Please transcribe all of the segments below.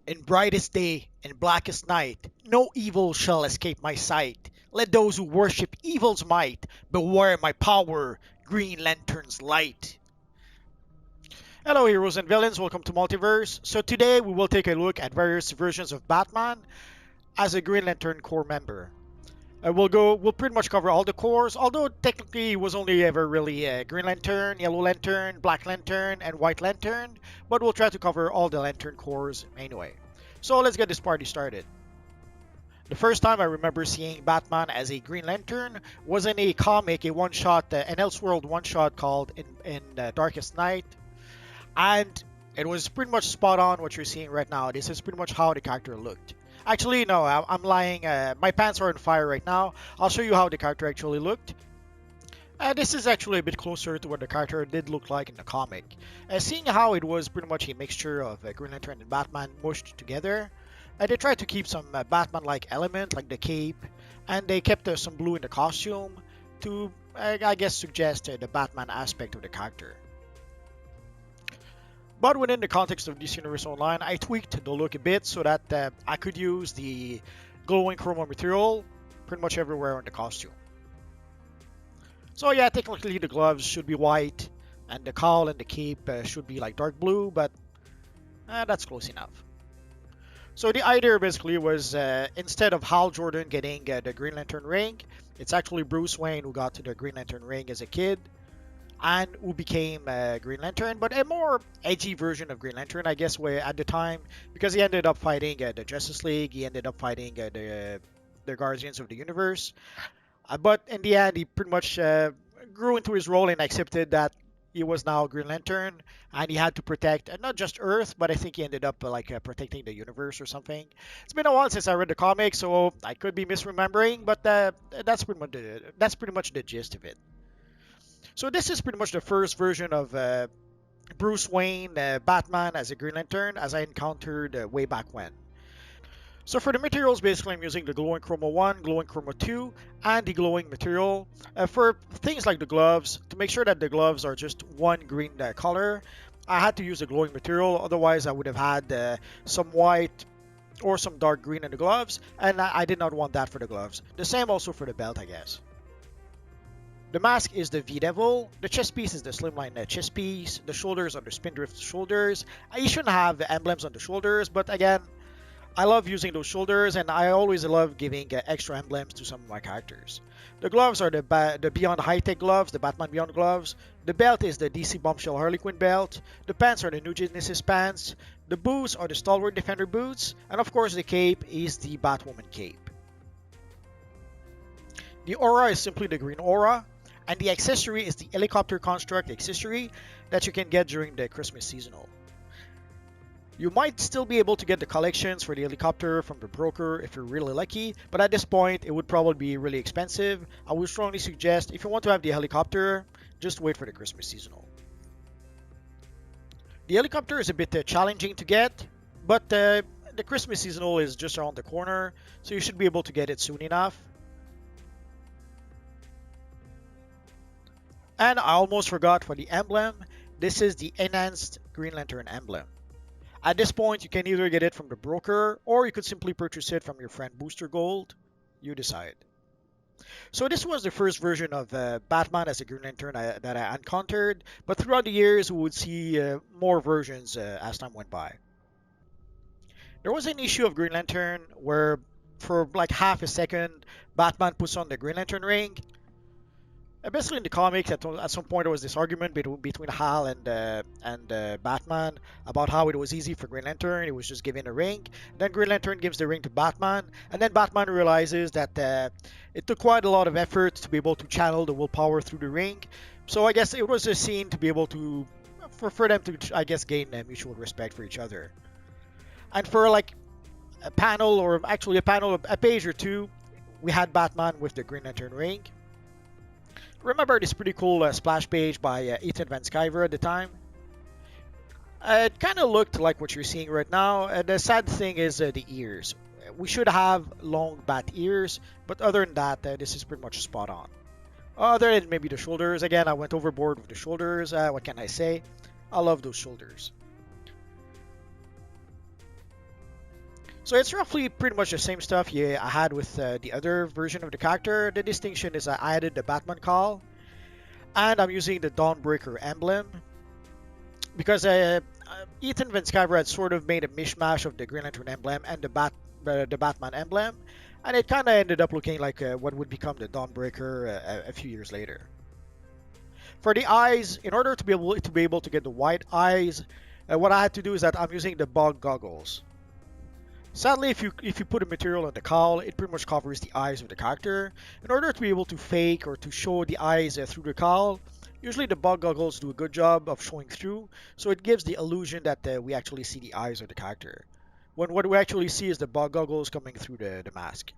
In brightest day and blackest night, no evil shall escape my sight. Let those who worship evil's might beware my power, Green Lantern's light. Hello, heroes and villains. Welcome to Multiverse. So today we will take a look at various versions of Batman as a Green Lantern Corps member. We'll pretty much cover all the cores, although technically it was only ever really Green Lantern, Yellow Lantern, Black Lantern, and White Lantern, but we'll try to cover all the Lantern cores anyway. So let's get this party started. The first time I remember seeing Batman as a Green Lantern was in a comic, a one-shot, an Elseworld one-shot called in Darkest Night, and it was pretty much spot on what you're seeing right now. This is pretty much how the character looked. Actually, no, I'm lying. My pants are on fire right now. I'll show you how the character actually looked. This is actually a bit closer to what the character did look like in the comic. Seeing how it was pretty much a mixture of Green Lantern and Batman mushed together, they tried to keep some Batman-like element, like the cape, and they kept some blue in the costume to, I guess, suggest the Batman aspect of the character. But within the context of DC Universe Online, I tweaked the look a bit so that I could use the glowing Chromo material pretty much everywhere on the costume. So yeah, technically the gloves should be white, and the cowl and the cape should be like dark blue, but that's close enough. So the idea basically was instead of Hal Jordan getting the Green Lantern ring, it's actually Bruce Wayne who got to the Green Lantern ring as a kid, and who became Green Lantern, but a more edgy version of Green Lantern, I guess, at the time, because he ended up fighting the Justice League, he ended up fighting the Guardians of the Universe, but in the end, he pretty much grew into his role and accepted that he was now Green Lantern, and he had to protect not just Earth, but I think he ended up protecting the universe or something. It's been a while since I read the comic, so I could be misremembering, but that's pretty much the gist of it. So this is pretty much the first version of Bruce Wayne, Batman as a Green Lantern, as I encountered way back when. So for the materials, basically I'm using the glowing Chromo 1, glowing Chromo 2, and the glowing material. For things like the gloves, to make sure that the gloves are just one green color, I had to use the glowing material, otherwise I would have had some white or some dark green in the gloves, and I did not want that for the gloves. The same also for the belt, I guess. The mask is the V-Devil, the chest piece is the slimline chest piece, the shoulders are the Spindrift shoulders. You shouldn't have emblems on the shoulders, but again, I love using those shoulders, and I always love giving extra emblems to some of my characters. The gloves are the Beyond High-Tech gloves, the Batman Beyond gloves. The belt is the DC Bombshell Harley Quinn belt. The pants are the New Genesis pants. The boots are the Stalwart Defender boots. And of course, the cape is the Batwoman cape. The aura is simply the green aura. And the accessory is the helicopter construct accessory that you can get during the Christmas seasonal. You might still be able to get the collections for the helicopter from the broker if you're really lucky, but at this point it would probably be really expensive. I would strongly suggest, if you want to have the helicopter, just wait for the Christmas seasonal. The helicopter is a bit challenging to get, but the Christmas seasonal is just around the corner, so you should be able to get it soon enough. And I almost forgot for the emblem, this is the enhanced Green Lantern emblem. At this point, you can either get it from the broker, or you could simply purchase it from your friend Booster Gold. You decide. So this was the first version of Batman as a Green Lantern that I encountered, but throughout the years we would see more versions as time went by. There was an issue of Green Lantern where for like half a second, Batman puts on the Green Lantern ring. Basically, in the comics, at some point there was this argument between Hal and Batman about how it was easy for Green Lantern. He was just given a ring. Then Green Lantern gives the ring to Batman, and then Batman realizes that it took quite a lot of effort to be able to channel the willpower through the ring. So I guess it was a scene to be able to, for them to, I guess, gain mutual respect for each other. And for like a panel, or actually a page or two, we had Batman with the Green Lantern ring. Remember this pretty cool splash page by Ethan Van Sciver at the time? It kind of looked like what you're seeing right now. The sad thing is the ears. We should have long bat ears, but other than that, this is pretty much spot on. Other than maybe the shoulders. Again, I went overboard with the shoulders. What can I say? I love those shoulders. So it's roughly pretty much the same stuff I had with the other version of the character. The distinction is I added the Batman call, and I'm using the Dawnbreaker Emblem because Ethan Van Sciver had sort of made a mishmash of the Green Lantern Emblem and the Batman Emblem, and it kind of ended up looking like what would become the Dawnbreaker a few years later. For the eyes, in order to be able to get the white eyes, what I had to do is that I'm using the bug goggles. Sadly, if you put a material on the cowl, it pretty much covers the eyes of the character. In order to be able to fake or to show the eyes through the cowl, usually the bug goggles do a good job of showing through, so it gives the illusion that we actually see the eyes of the character. When what we actually see is the bug goggles coming through the mask.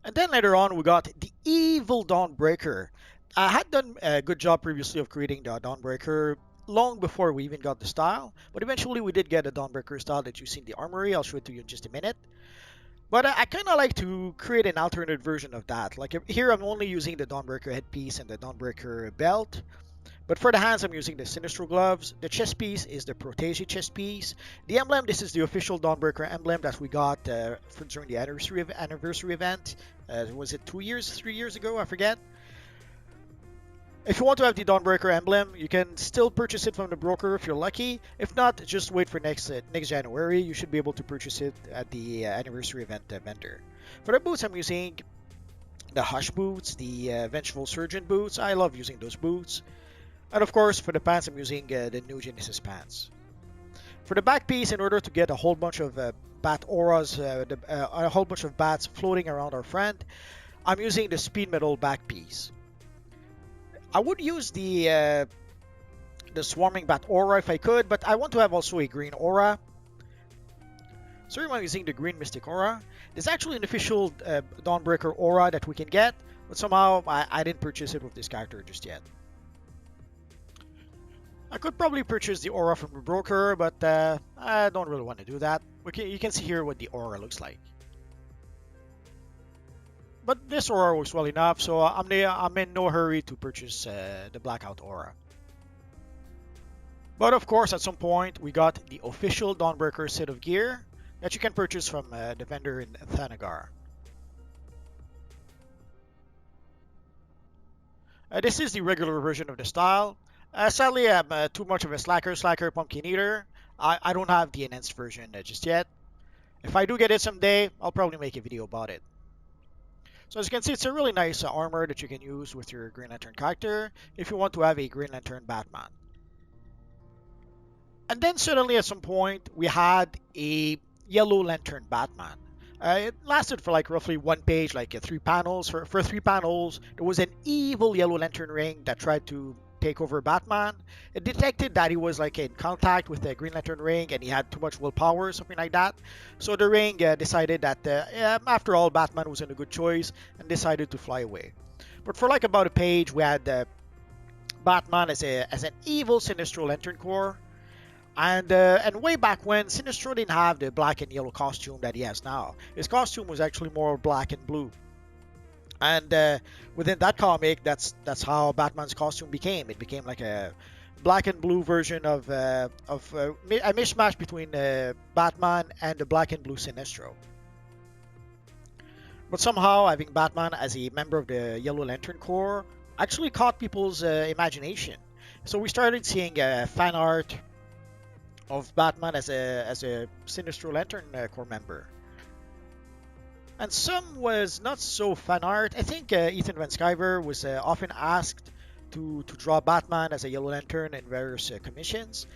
And then later on, we got the evil Dawnbreaker. I had done a good job previously of creating the Dawnbreaker long before we even got the style, but eventually we did get a Dawnbreaker style that you see in the armory. I'll show it to you in just a minute. But I kind of like to create an alternate version of that. Like here, I'm only using the Dawnbreaker headpiece and the Dawnbreaker belt. But for the hands, I'm using the Sinestro gloves. The chest piece is the Protege chest piece. The emblem, this is the official Dawnbreaker emblem that we got during the anniversary event. Was it 2 years, 3 years ago? I forget. If you want to have the Dawnbreaker emblem, you can still purchase it from the broker if you're lucky. If not, just wait for next January. You should be able to purchase it at the anniversary event vendor. For the boots, I'm using the Hush boots, the Vengeful Surgeon boots. I love using those boots. And of course, for the pants, I'm using the New Genesis pants. For the back piece, in order to get a whole bunch of bat auras, a whole bunch of bats floating around our friend, I'm using the Speed Metal back piece. I would use the Swarming Bat aura if I could, but I want to have also a green aura. So I'm using the Green Mystic aura. There's actually an official Dawnbreaker aura that we can get, but somehow I didn't purchase it with this character just yet. I could probably purchase the aura from the broker, but I don't really want to do that. You can see here what the aura looks like. But this aura works well enough, so I'm in no hurry to purchase the Blackout aura. But of course, at some point, we got the official Dawnbreaker set of gear that you can purchase from the vendor in Thanagar. This is the regular version of the style. Sadly, I'm too much of a slacker pumpkin eater. I don't have the enhanced version just yet. If I do get it someday, I'll probably make a video about it. So as you can see, it's a really nice armor that you can use with your Green Lantern character if you want to have a Green Lantern Batman. And then suddenly at some point, we had a Yellow Lantern Batman. It lasted for like roughly one page, like 3 panels. For 3 panels, there was an evil Yellow Lantern ring that tried to take over Batman. It detected that he was like in contact with the Green Lantern ring and he had too much willpower, something like that. So the ring decided that after all, Batman wasn't a good choice and decided to fly away. But for like about a page, we had Batman as an evil Sinestro Lantern Corps. And way back when, Sinestro didn't have the black and yellow costume that he has now. His costume was actually more black and blue. And within that comic, that's how Batman's costume became. It became like a black and blue version of a mishmash between Batman and the black and blue Sinestro. But somehow, having Batman as a member of the Yellow Lantern Corps actually caught people's imagination. So we started seeing fan art of Batman as a Sinestro Lantern Corps member. And some was not so fan art. I think Ethan Van Sciver was often asked to draw Batman as a Yellow Lantern in various commissions.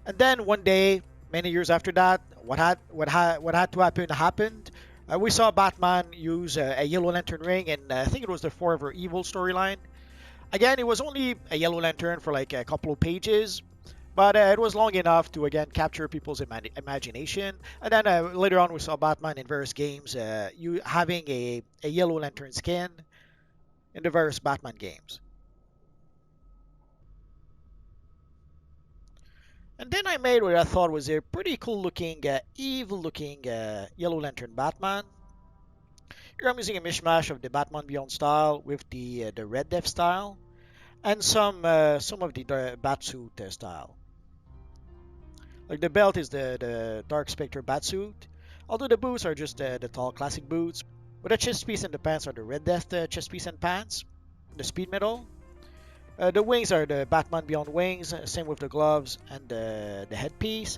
And then one day, many years after that, what had to happen happened. We saw Batman use a Yellow Lantern ring, and I think it was the Forever Evil storyline. Again, it was only a Yellow Lantern for like a couple of pages. But it was long enough to, again, capture people's imagination. And then later on, we saw Batman in various games having a Yellow Lantern skin in the various Batman games. And then I made what I thought was a pretty cool-looking, evil-looking Yellow Lantern Batman. Here I'm using a mishmash of the Batman Beyond style with the Red Death style and some of the Batsuit style. Like the belt is the Dark Spectre batsuit, although the boots are just the tall classic boots. But the chest piece and the pants are the Red Death chest piece and pants, the speed metal. The wings are the Batman Beyond wings, same with the gloves and the headpiece.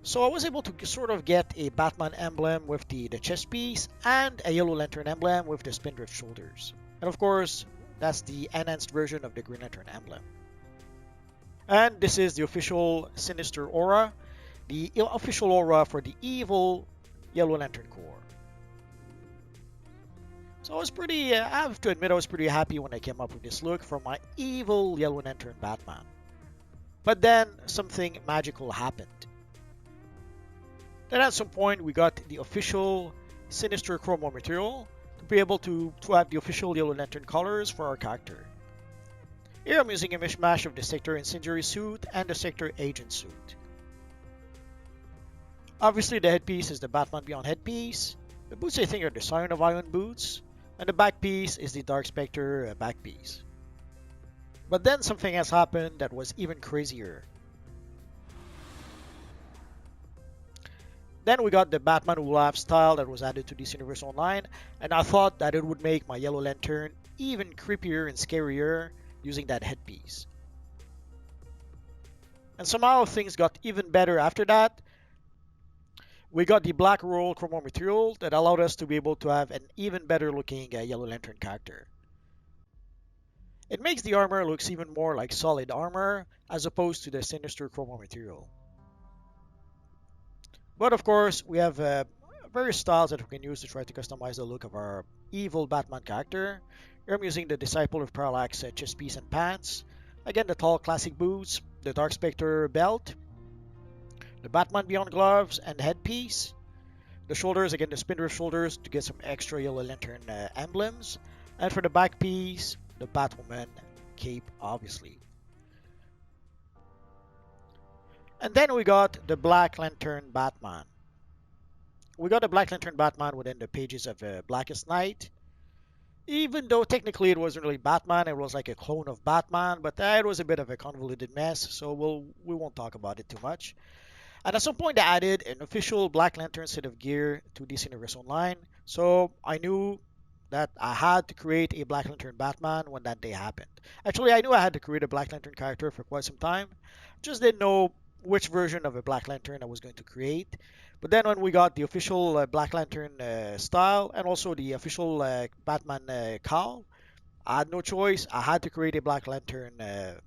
So I was able to sort of get a Batman emblem with the chest piece and a Yellow Lantern emblem with the Spindrift shoulders. And of course, that's the enhanced version of the Green Lantern emblem. And this is the official Sinister Aura, the official aura for the evil Yellow Lantern Corps. So I was pretty, I have to admit, I was pretty happy when I came up with this look for my evil Yellow Lantern Batman. But then something magical happened. Then at some point we got the official Sinister Chromo material to be able to have the official Yellow Lantern colors for our character. Here I'm using a mishmash of the Sector Incendiary suit and the Sector Agent suit. Obviously the headpiece is the Batman Beyond headpiece. The boots I think are the Scion of Iron boots. And the back piece is the Dark Spectre back piece. But then something has happened that was even crazier. Then we got the Batman Who Laughs style that was added to DC Universe Online, and I thought that it would make my Yellow Lantern even creepier and scarier using that headpiece. And somehow things got even better after that. We got the Black Royal Chromo material that allowed us to be able to have an even better looking Yellow Lantern character. It makes the armor looks even more like solid armor as opposed to the Sinister Chromo material. But of course, we have various styles that we can use to try to customize the look of our evil Batman character. Here I'm using the Disciple of Parallax chest piece and pants. Again, the tall classic boots, the Dark Spectre belt, the Batman Beyond gloves and headpiece. The shoulders, again the Spindrift shoulders to get some extra Yellow Lantern emblems. And for the back piece, the Batwoman cape, obviously. And then we got the Black Lantern Batman. We got the Black Lantern Batman within the pages of Blackest Night. Even though technically it wasn't really Batman, it was like a clone of Batman, but it was a bit of a convoluted mess, so we won't talk about it too much. And at some point they added an official Black Lantern set of gear to DC Universe Online, so I knew that I had to create a Black Lantern Batman when that day happened. Actually, I knew I had to create a Black Lantern character for quite some time, just didn't know which version of a Black Lantern I was going to create. But then when we got the official Black Lantern style and also the official Batman cowl, I had no choice. I had to create a Black Lantern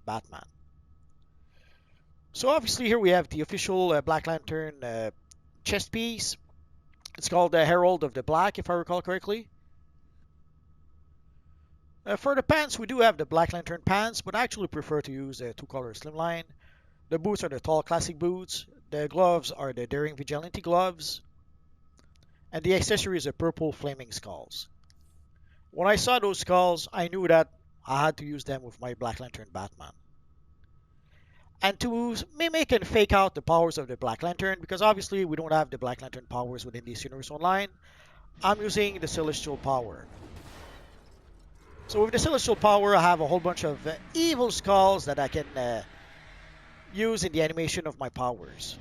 Batman. So obviously here we have the official Black Lantern chest piece. It's called the Herald of the Black, if I recall correctly. For the pants, we do have the Black Lantern pants, but I actually prefer to use a two-color slimline. The boots are the tall classic boots. The gloves are the Daring Vigilante gloves. And the accessories are purple flaming skulls. When I saw those skulls, I knew that I had to use them with my Black Lantern Batman. And to mimic and fake out the powers of the Black Lantern, because obviously we don't have the Black Lantern powers within DC Universe Online, I'm using the Celestial Power. So with the Celestial Power, I have a whole bunch of evil skulls that I can use in the animation of my powers.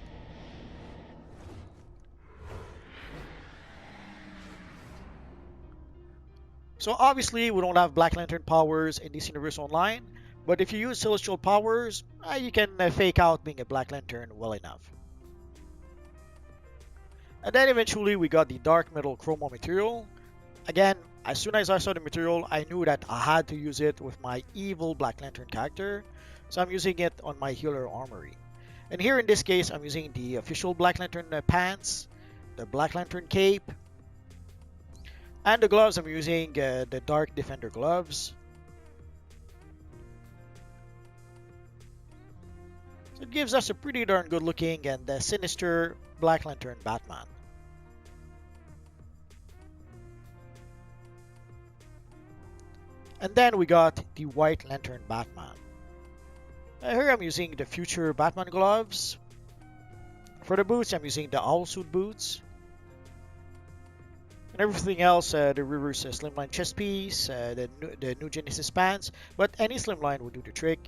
So obviously we don't have Black Lantern powers in DC Universe Online, but if you use Celestial powers, you can fake out being a Black Lantern well enough. And then eventually we got the Dark Metal Chromo material. Again, as soon as I saw the material, I knew that I had to use it with my evil Black Lantern character, so I'm using it on my Healer Armory. And here in this case, I'm using the official Black Lantern pants, the Black Lantern cape, and the gloves. I'm using the Dark Defender gloves. So it gives us a pretty darn good looking and sinister Black Lantern Batman. And then we got the White Lantern Batman. Here I'm using the Future Batman gloves. For the boots, I'm using the Owl Suit boots. And everything else, the reverse slimline chest piece, the New Genesis pants, but any slimline will do the trick.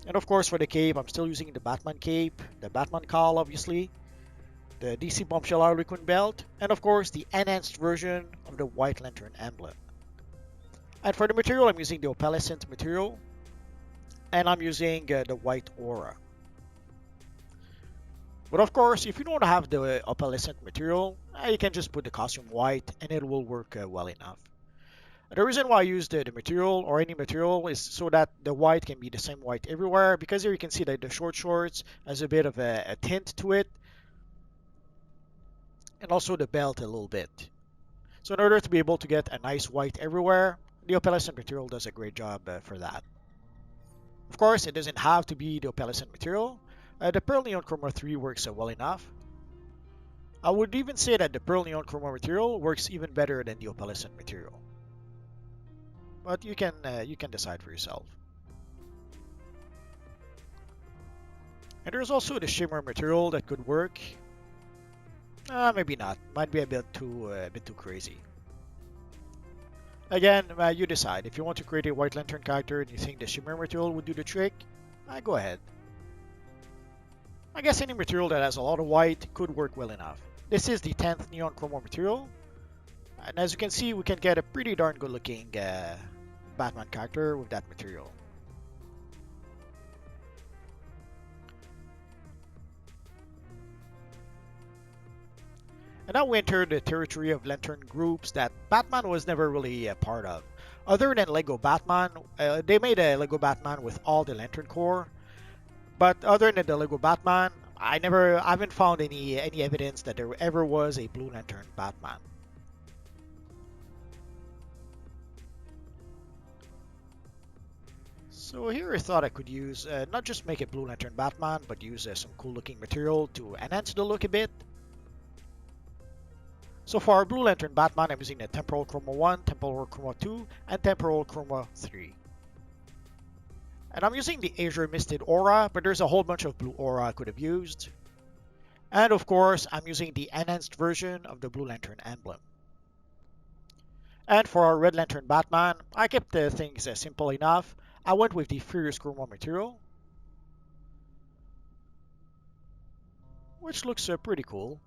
And of course for the cape, I'm still using the Batman cape, the Batman cowl obviously, the DC Bombshell Harlequin belt, and of course the enhanced version of the White Lantern emblem. And for the material, I'm using the opalescent material, and I'm using the white aura. But of course, if you don't have the opalescent material, you can just put the costume white and it will work well enough. The reason why I use the material or any material is so that the white can be the same white everywhere, because here you can see that the short shorts has a bit of a tint to it, and also the belt a little bit. So in order to be able to get a nice white everywhere, the opalescent material does a great job for that. Of course, it doesn't have to be the opalescent material. The Pearl Neon Chromo 3 works well enough. I would even say that the Pearl Neon Chromo material works even better than the opalescent material. But you can decide for yourself. And there's also the shimmer material that could work. Maybe not. Might be a bit too crazy. Again, you decide. If you want to create a White Lantern character and you think the shimmer material would do the trick, go ahead. I guess any material that has a lot of white could work well enough. This is the 10th Neon Chromo material. And as you can see, we can get a pretty darn good looking Batman character with that material. And now we enter the territory of Lantern groups that Batman was never really a part of. Other than Lego Batman, they made a Lego Batman with all the Lantern Corps. But other than the Lego Batman, I haven't found any evidence that there ever was a Blue Lantern Batman. So here I thought I could use, not just make a Blue Lantern Batman, but use some cool looking material to enhance the look a bit. So for our Blue Lantern Batman, I'm using the Temporal Chromo 1, Temporal Chromo 2, and Temporal Chromo 3. And I'm using the Azure Misted Aura, but there's a whole bunch of blue aura I could have used. And of course, I'm using the enhanced version of the Blue Lantern Emblem. And for our Red Lantern Batman, I kept things simple enough. I went with the Furious Chromo material, which looks pretty cool.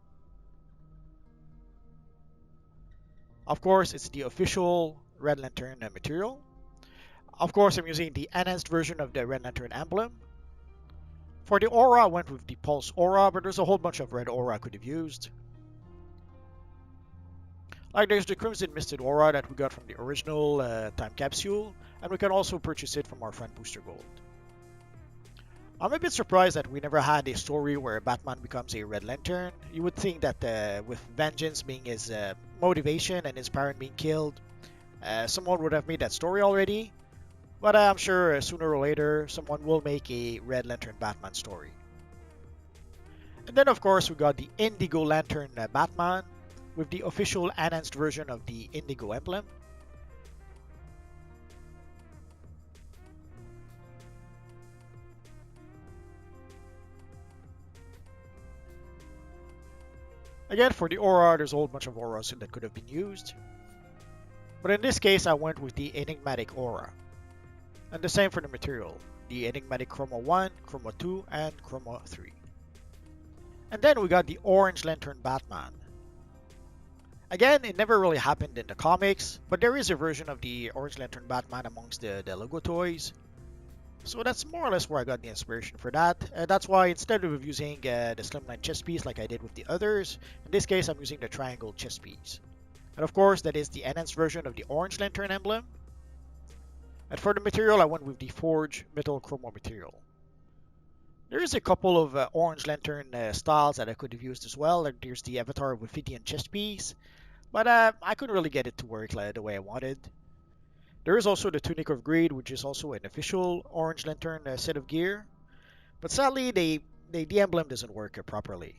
Of course, it's the official Red Lantern material. Of course, I'm using the enhanced version of the Red Lantern Emblem. For the aura, I went with the Pulse Aura, but there's a whole bunch of red aura I could have used. Like there's the Crimson Misted Aura that we got from the original time capsule, and we can also purchase it from our friend Booster Gold. I'm a bit surprised that we never had a story where Batman becomes a Red Lantern. You would think that with Vengeance being his motivation and his parent being killed, someone would have made that story already. But I'm sure sooner or later someone will make a Red Lantern Batman story. And then of course we got the Indigo Lantern Batman with the official enhanced version of the Indigo emblem. Again, for the aura, there's a whole bunch of auras that could have been used. But in this case, I went with the Enigmatic Aura. And the same for the material, the Enigmatic Chromo 1, Chromo 2, and Chromo 3. And then we got the Orange Lantern Batman. Again, it never really happened in the comics, but there is a version of the Orange Lantern Batman amongst the Lego toys. So that's more or less where I got the inspiration for that. That's why instead of using the slimline chest piece like I did with the others, in this case I'm using the triangle chest piece. And of course that is the enhanced version of the Orange Lantern emblem. And for the material I went with the Forge Metal Chromo material. There is a couple of Orange Lantern styles that I could have used as well. Like there's the Avatar with Ophidian chest piece, but I couldn't really get it to work the way I wanted. There is also the Tunic of Greed, which is also an official Orange Lantern set of gear. But sadly, the emblem doesn't work properly.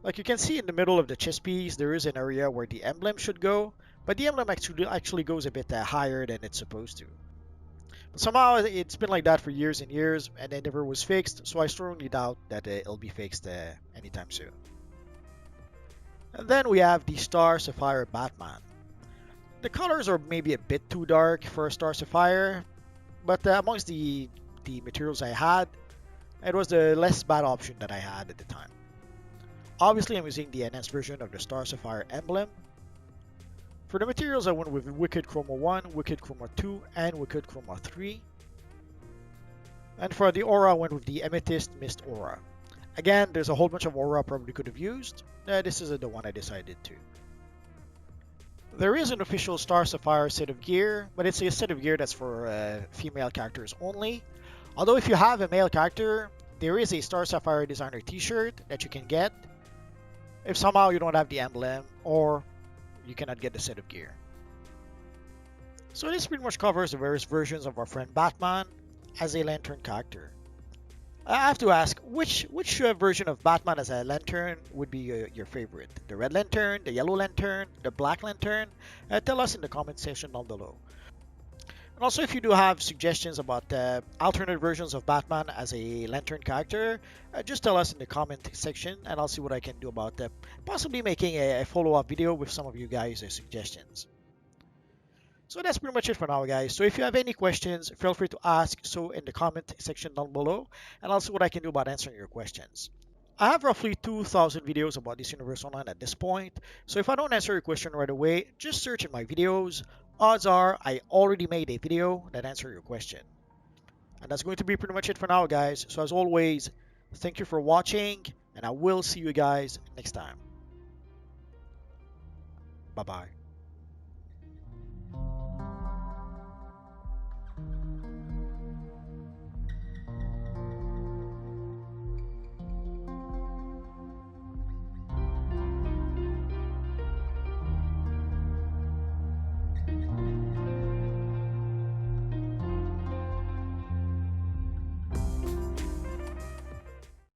Like you can see in the middle of the chest piece, there is an area where the emblem should go, but the emblem actually goes a bit higher than it's supposed to. But somehow it's been like that for years and years, and it never was fixed, so I strongly doubt that it'll be fixed anytime soon. And then we have the Star Sapphire Batman. The colors are maybe a bit too dark for a Star Sapphire, but amongst the the materials I had, it was the less bad option that I had at the time. Obviously, I'm using the enhanced version of the Sapphire emblem. For the materials, I went with Wicked Chromo 1, Wicked Chromo 2, and Wicked Chromo 3. And for the aura, I went with the Amethyst Mist aura. Again, there's a whole bunch of aura I probably could have used. This is the one I decided to. There is an official Sapphire set of gear, but it's a set of gear that's for female characters only. Although if you have a male character, there is a Sapphire designer t-shirt that you can get if somehow you don't have the emblem or you cannot get the set of gear. So this pretty much covers the various versions of our friend Batman as a lantern character. I have to ask, which version of Batman as a lantern would be your favorite? The red lantern, the yellow lantern, the black lantern? Tell us in the comment section down below. And also, if you do have suggestions about alternate versions of Batman as a lantern character, just tell us in the comment section and I'll see what I can do about possibly making a follow-up video with some of you guys' suggestions. So that's pretty much it for now, guys. So if you have any questions, feel free to ask so in the comment section down below, and I'll see what I can do about answering your questions. I have roughly 2,000 videos about this universe online at this point, so if I don't answer your question right away, just search in my videos. Odds are I already made a video that answers your question. And that's going to be pretty much it for now, guys. So as always, thank you for watching, and I will see you guys next time. Bye-bye.